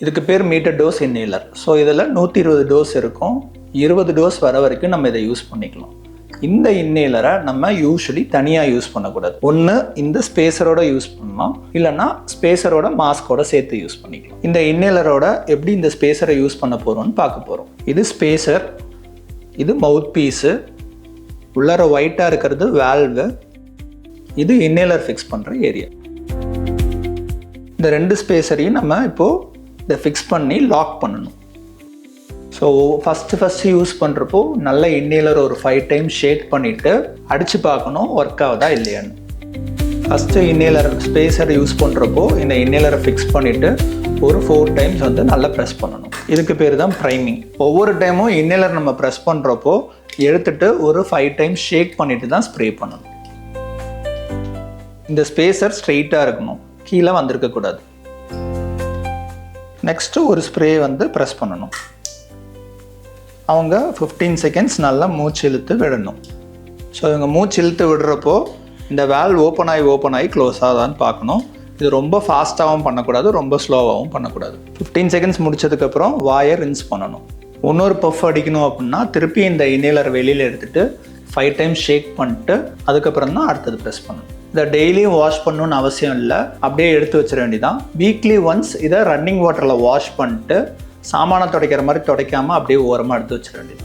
இதுக்கு பேர் metre dose inhaler. So இதில் 120 டோஸ் இருக்கும். 20 டோஸ் வர வரைக்கும் நம்ம இதை யூஸ் பண்ணிக்கலாம். இந்த இன்ஹேலரை நம்ம யூஸ்வலி தனியாக யூஸ் பண்ணக்கூடாது. ஒன்று இந்த ஸ்பேசரோட யூஸ் பண்ணலாம், இல்லைன்னா ஸ்பேசரோட மாஸ்கோட சேர்த்து யூஸ் பண்ணிக்கலாம். இந்த இன்ஹேலரோட எப்படி இந்த ஸ்பேசரை யூஸ் பண்ண போகிறோம்னு பார்க்க போகிறோம். இது ஸ்பேசர், இது மவுத் பீஸு, உள்ளார ஒயிட்டாக இருக்கிறது வால்வு, இது இன்ஹேலர் ஃபிக்ஸ் பண்ணுற ஏரியா. இந்த 2 ஸ்பேசரையும் நம்ம இப்போது இதை ஃபிக்ஸ் பண்ணி லாக் பண்ணணும். ஸோ ஃபஸ்ட்டு யூஸ் பண்ணுறப்போ நல்ல இன்ஹேலர் ஒரு 5 டைம்ஸ் ஷேக் பண்ணிவிட்டு அடித்து பார்க்கணும் ஒர்க் ஆகுதா இல்லையான்னு. ஃபஸ்ட்டு இன்ஹேலர் ஸ்பேசர் யூஸ் பண்ணுறப்போ இந்த இன்ஹேலரை ஃபிக்ஸ் பண்ணிவிட்டு ஒரு 4 டைம்ஸ் வந்து நல்லா ப்ரெஸ் பண்ணணும். இதுக்கு பேர் தான் ப்ரைமிங். ஒவ்வொரு டைமும் இன்ஹேலர் நம்ம ப்ரெஸ் பண்ணுறப்போ எடுத்துகிட்டு ஒரு 5 டைம்ஸ் ஷேக் பண்ணிவிட்டு தான் ஸ்ப்ரே பண்ணணும். இந்த ஸ்பேசர் ஸ்ட்ரெயிட்டாக இருக்கணும், கீழே வந்திருக்கக்கூடாது. நெக்ஸ்ட்டு ஒரு ஸ்ப்ரே வந்து ப்ரெஸ் பண்ணணும். அவங்க 15 செகண்ட்ஸ் நல்லா மூச்சு இழுத்து விடணும். ஸோ இவங்க மூச்சு இழுத்து விடுறப்போ இந்த வால்வ் ஓப்பன் ஆகி க்ளோஸ் ஆகுதான்னு பார்க்கணும். இது ரொம்ப ஃபாஸ்ட்டாகவும் பண்ணக்கூடாது, ரொம்ப ஸ்லோவாகவும் பண்ணக்கூடாது. 15 செகண்ட்ஸ் முடிச்சதுக்கப்புறம் வாயை ரின்ஸ் பண்ணணும். இன்னொரு பஃப் அடிக்கணும் அப்படின்னா திருப்பி இந்த இன்ஹேலர் வெளியில் எடுத்துகிட்டு 5 டைம்ஸ் ஷேக் பண்ணிட்டு அதுக்கப்புறம் தான் அடுத்தது ப்ரெஸ் பண்ணணும். இதை டெய்லியும் வாஷ் பண்ணணுன்னு அவசியம் இல்லை, அப்படியே எடுத்து வச்சிட வேண்டியதான். வீக்லி ஒன்ஸ் இதை ரன்னிங் வாட்டரில் வாஷ் பண்ணிட்டு சாமானை துடைக்கிற மாதிரி துடைக்காமல் அப்படியே ஓரமாக எடுத்து வச்சிட வேண்டியது.